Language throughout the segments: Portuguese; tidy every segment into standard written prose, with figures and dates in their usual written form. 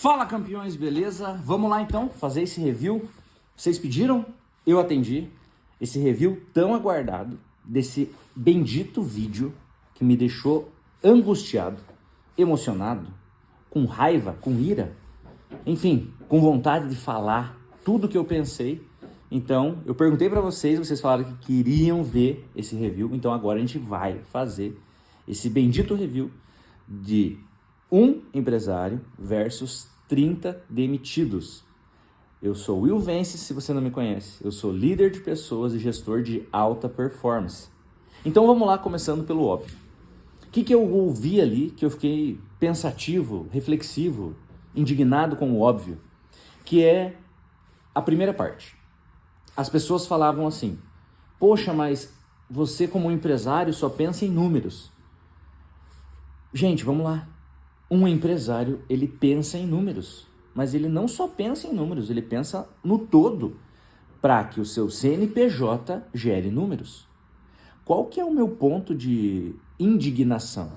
Fala, campeões, beleza? Vamos lá então fazer esse review. Vocês pediram, eu atendi. Esse review tão aguardado desse bendito vídeo que me deixou angustiado, emocionado, com raiva, com ira, enfim, com vontade de falar tudo que eu pensei. Então, eu perguntei para vocês, vocês falaram que queriam ver esse review, então agora a gente vai fazer esse bendito review de um empresário versus 30 demitidos. Eu sou Will Vence, se você não me conhece. Eu sou líder de pessoas e gestor de alta performance. Então vamos lá, começando pelo óbvio. O que eu ouvi ali que eu fiquei pensativo, reflexivo, indignado com o óbvio? Que é a primeira parte. As pessoas falavam assim: poxa, mas você como empresário só pensa em números. Gente, vamos lá. Um empresário, ele pensa em números, mas ele não só pensa em números, ele pensa no todo para que o seu CNPJ gere números. Qual que é o meu ponto de indignação?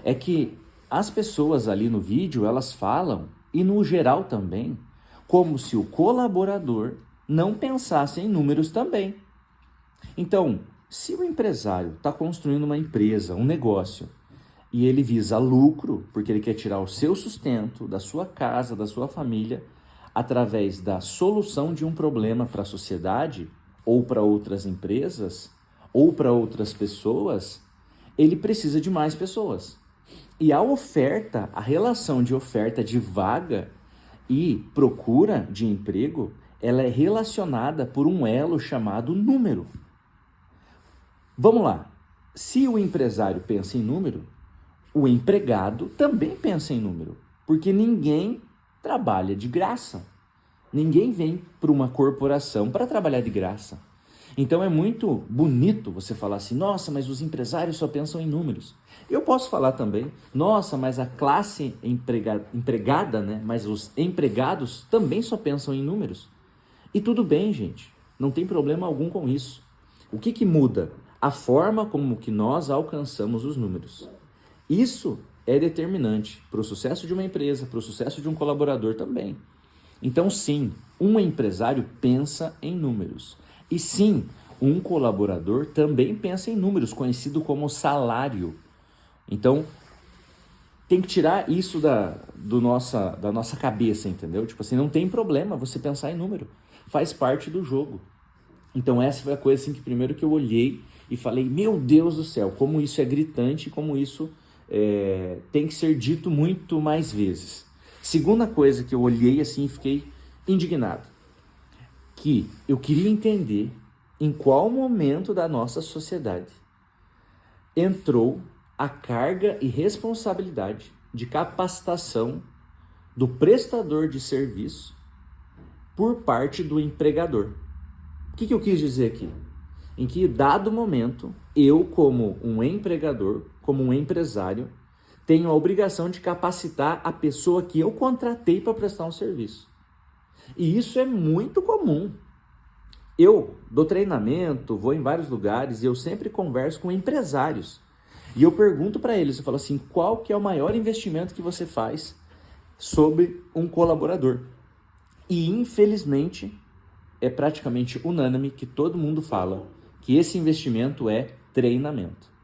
É que as pessoas ali no vídeo, elas falam, e no geral também, como se o colaborador não pensasse em números também. Então, se o empresário está construindo uma empresa, um negócio, e ele visa lucro, porque ele quer tirar o seu sustento da sua casa, da sua família, através da solução de um problema para a sociedade, ou para outras empresas, ou para outras pessoas, ele precisa de mais pessoas. E a oferta, a relação de oferta de vaga e procura de emprego, ela é relacionada por um elo chamado número. Vamos lá. Se o empresário pensa em número, o empregado também pensa em número, porque ninguém trabalha de graça. Ninguém vem para uma corporação para trabalhar de graça. Então é muito bonito você falar assim: nossa, mas os empresários só pensam em números. Eu posso falar também: nossa, mas a classe empregada, né? Mas os empregados também só pensam em números. E tudo bem, gente. Não tem problema algum com isso. O que muda? A forma como que nós alcançamos os números. Isso é determinante para o sucesso de uma empresa, para o sucesso de um colaborador também. Então, sim, um empresário pensa em números. E sim, um colaborador também pensa em números, conhecido como salário. Então, tem que tirar isso da nossa cabeça, entendeu? Tipo assim, não tem problema você pensar em número. Faz parte do jogo. Então, essa foi a coisa assim, que primeiro que eu olhei e falei: meu Deus do céu, como isso é gritante, como isso tem que ser dito muito mais vezes. Segunda coisa que eu olhei assim e fiquei indignado, que eu queria entender em qual momento da nossa sociedade entrou a carga e responsabilidade de capacitação do prestador de serviço por parte do empregador. O que eu quis dizer aqui? Em que dado momento, eu como um empregador, como um empresário, tenho a obrigação de capacitar a pessoa que eu contratei para prestar um serviço. E isso é muito comum. Eu dou treinamento, vou em vários lugares e eu sempre converso com empresários. E eu pergunto para eles, eu falo assim: qual que é o maior investimento que você faz sobre um colaborador? E infelizmente é praticamente unânime que todo mundo fala que esse investimento é treinamento.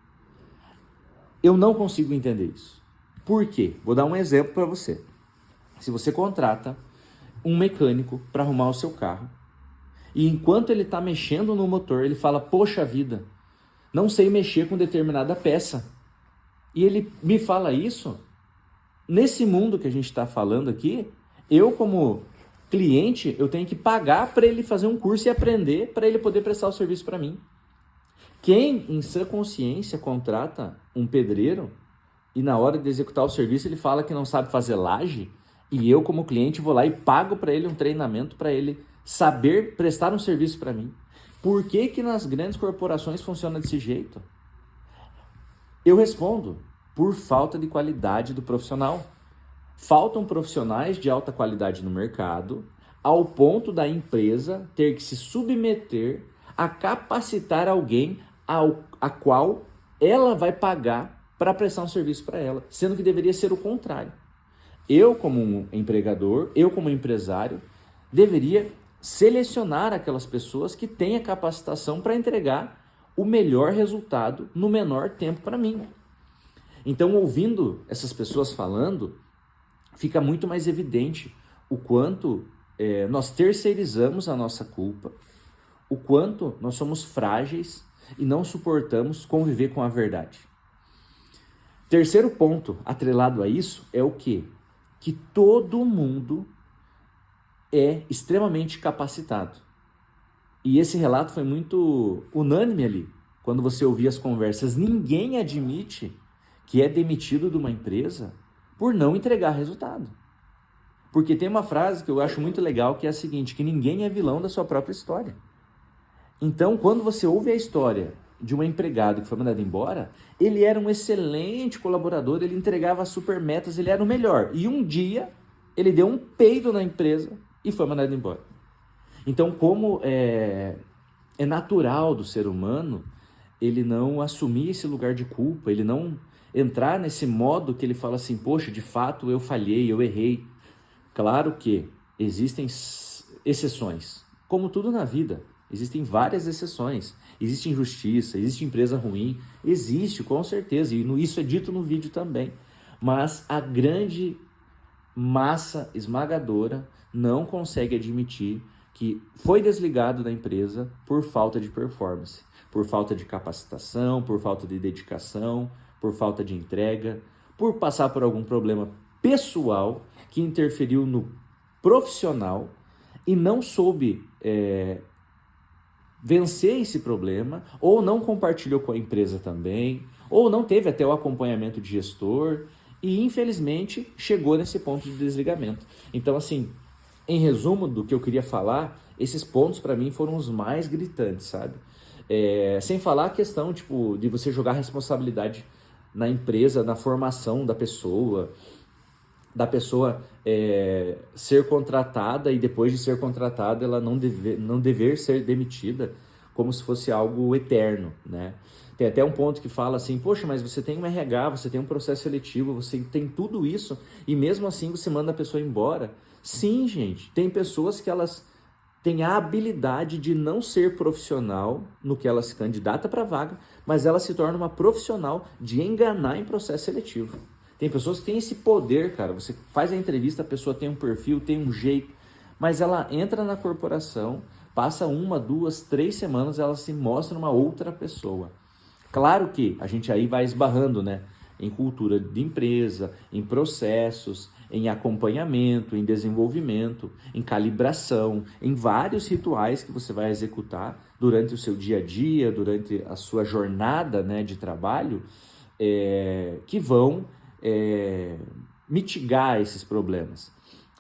Eu não consigo entender isso. Por quê? Vou dar um exemplo para você. Se você contrata um mecânico para arrumar o seu carro, e enquanto ele está mexendo no motor, ele fala: poxa vida, não sei mexer com determinada peça. E ele me fala isso, nesse mundo que a gente está falando aqui, eu como cliente, eu tenho que pagar para ele fazer um curso e aprender para ele poder prestar o serviço para mim. Quem, em sã consciência, contrata um pedreiro e na hora de executar o serviço ele fala que não sabe fazer laje, e eu como cliente vou lá e pago para ele um treinamento para ele saber prestar um serviço para mim? Por que nas grandes corporações funciona desse jeito? Eu respondo: por falta de qualidade do profissional. Faltam profissionais de alta qualidade no mercado, ao ponto da empresa ter que se submeter a capacitar alguém a qual ela vai pagar para prestar um serviço para ela, sendo que deveria ser o contrário. eu como um empregador, eu como empresário, deveria selecionar aquelas pessoas que têm a capacitação para entregar o melhor resultado no menor tempo para mim. Então, ouvindo essas pessoas falando, fica muito mais evidente o quanto nós terceirizamos a nossa culpa, o quanto nós somos frágeis e não suportamos conviver com a verdade. Terceiro ponto atrelado a isso é o quê? Que todo mundo é extremamente capacitado. E esse relato foi muito unânime ali. Quando você ouvia as conversas, ninguém admite que é demitido de uma empresa por não entregar resultado. Porque tem uma frase que eu acho muito legal, que é a seguinte, que ninguém é vilão da sua própria história. Então, quando você ouve a história de um empregado que foi mandado embora, ele era um excelente colaborador, ele entregava super metas, ele era o melhor. E um dia, ele deu um peido na empresa e foi mandado embora. Então, como é natural do ser humano, ele não assumir esse lugar de culpa, ele não entrar nesse modo que ele fala assim, poxa, de fato eu falhei, eu errei. Claro que existem exceções, como tudo na vida, existem várias exceções. Existe injustiça, existe empresa ruim, existe com certeza, e isso é dito no vídeo também. Mas a grande massa esmagadora não consegue admitir que foi desligado da empresa por falta de performance, por falta de capacitação, por falta de dedicação, por falta de entrega, por passar por algum problema pessoal que interferiu no profissional e não soube vencer esse problema, ou não compartilhou com a empresa também, ou não teve até o acompanhamento de gestor e infelizmente chegou nesse ponto de desligamento. Então, assim, em resumo do que eu queria falar, esses pontos para mim foram os mais gritantes, sabe? Sem falar a questão tipo, de você jogar responsabilidade na empresa, na formação da pessoa ser contratada e depois de ser contratada ela não dever ser demitida como se fosse algo eterno, né? Tem até um ponto que fala assim, poxa, mas você tem um RH, você tem um processo seletivo, você tem tudo isso e mesmo assim você manda a pessoa embora. Sim, gente, tem pessoas que elas têm a habilidade de não ser profissional no que ela se candidata para a vaga, mas ela se torna uma profissional de enganar em processo seletivo. Tem pessoas que têm esse poder, cara. Você faz a entrevista, a pessoa tem um perfil, tem um jeito, mas ela entra na corporação, passa 1, 2, 3 semanas, ela se mostra uma outra pessoa. Claro que a gente aí vai esbarrando, né? Em cultura de empresa, em processos, em acompanhamento, em desenvolvimento, em calibração, em vários rituais que você vai executar durante o seu dia a dia, durante a sua jornada, né, de trabalho, que vão mitigar esses problemas.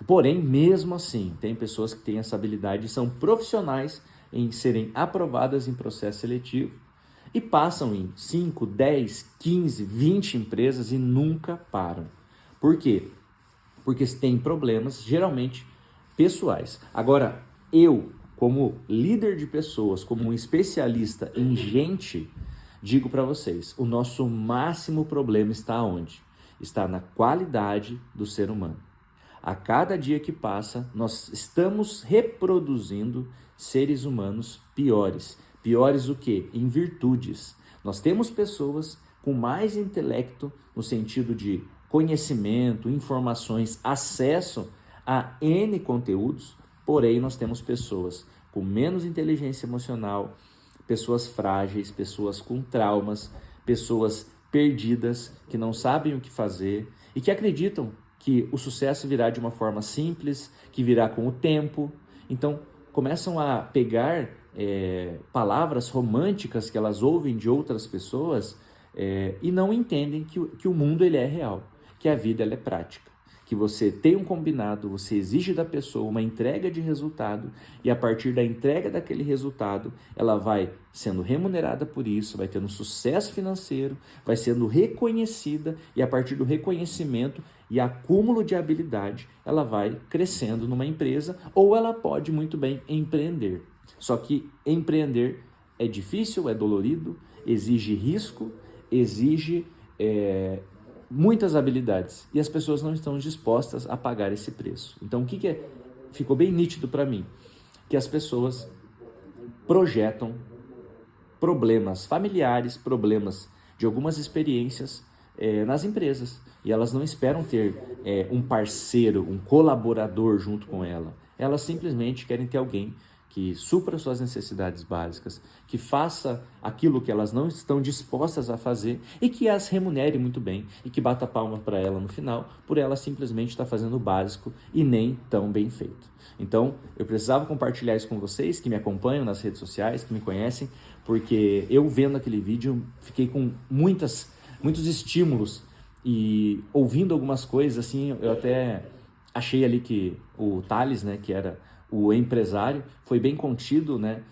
Porém, mesmo assim, tem pessoas que têm essa habilidade e são profissionais em serem aprovadas em processo seletivo e passam em 5, 10, 15, 20 empresas e nunca param. Por quê? Porque tem problemas, geralmente, pessoais. Agora, eu, como líder de pessoas, como um especialista em gente, digo para vocês, o nosso máximo problema está onde? Está na qualidade do ser humano. A cada dia que passa, nós estamos reproduzindo seres humanos piores. Piores o quê? Em virtudes. Nós temos pessoas com mais intelecto, no sentido de conhecimento, informações, acesso a N conteúdos, porém nós temos pessoas com menos inteligência emocional, pessoas frágeis, pessoas com traumas, pessoas perdidas, que não sabem o que fazer e que acreditam que o sucesso virá de uma forma simples, que virá com o tempo. Então, começam a pegar palavras românticas que elas ouvem de outras pessoas e não entendem que o mundo ele é real, que a vida ela é prática, que você tem um combinado, você exige da pessoa uma entrega de resultado e a partir da entrega daquele resultado, ela vai sendo remunerada por isso, vai tendo sucesso financeiro, vai sendo reconhecida e a partir do reconhecimento e acúmulo de habilidade, ela vai crescendo numa empresa ou ela pode muito bem empreender. Só que empreender é difícil, é dolorido, exige risco, exige muitas habilidades e as pessoas não estão dispostas a pagar esse preço. Então, ficou bem nítido para mim? Que as pessoas projetam problemas familiares, problemas de algumas experiências nas empresas. E elas não esperam ter um parceiro, um colaborador junto com ela. Elas simplesmente querem ter alguém que supra suas necessidades básicas, que faça aquilo que elas não estão dispostas a fazer e que as remunere muito bem e que bata palma para ela no final, por ela simplesmente estar fazendo o básico e nem tão bem feito. Então, eu precisava compartilhar isso com vocês que me acompanham nas redes sociais, que me conhecem, porque eu vendo aquele vídeo fiquei com muitos estímulos e ouvindo algumas coisas, assim, eu até achei ali que o Thales, né, que era o empresário, foi bem contido, né,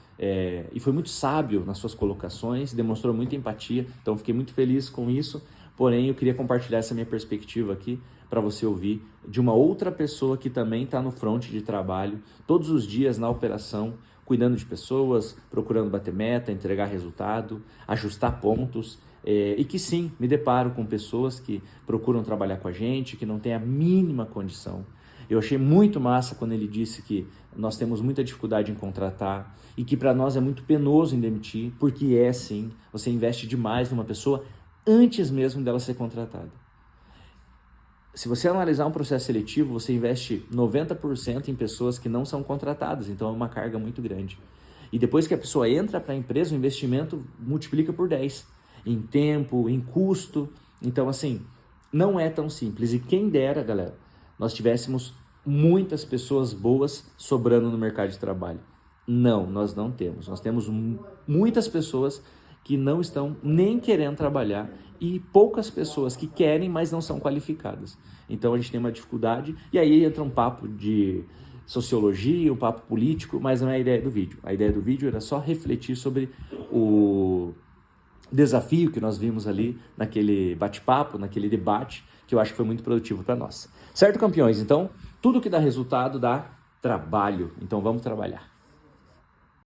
e foi muito sábio nas suas colocações, demonstrou muita empatia, então fiquei muito feliz com isso, porém eu queria compartilhar essa minha perspectiva aqui para você ouvir de uma outra pessoa que também está no front de trabalho, todos os dias na operação, cuidando de pessoas, procurando bater meta, entregar resultado, ajustar pontos, e que sim, me deparo com pessoas que procuram trabalhar com a gente, que não têm a mínima condição. Eu achei muito massa quando ele disse que nós temos muita dificuldade em contratar e que para nós é muito penoso em demitir, porque sim, você investe demais numa pessoa antes mesmo dela ser contratada. Se você analisar um processo seletivo, você investe 90% em pessoas que não são contratadas, então é uma carga muito grande. E depois que a pessoa entra para a empresa, o investimento multiplica por 10, em tempo, em custo. Então, assim, não é tão simples. E quem dera, galera, nós tivéssemos muitas pessoas boas sobrando no mercado de trabalho. Não, nós não temos. Nós temos muitas pessoas que não estão nem querendo trabalhar e poucas pessoas que querem, mas não são qualificadas. Então a gente tem uma dificuldade e aí entra um papo de sociologia, um papo político, mas não é a ideia do vídeo. A ideia do vídeo era só refletir sobre o desafio que nós vimos ali naquele bate-papo, naquele debate, que eu acho que foi muito produtivo para nós. Certo, campeões? Então, tudo que dá resultado dá trabalho. Então vamos trabalhar.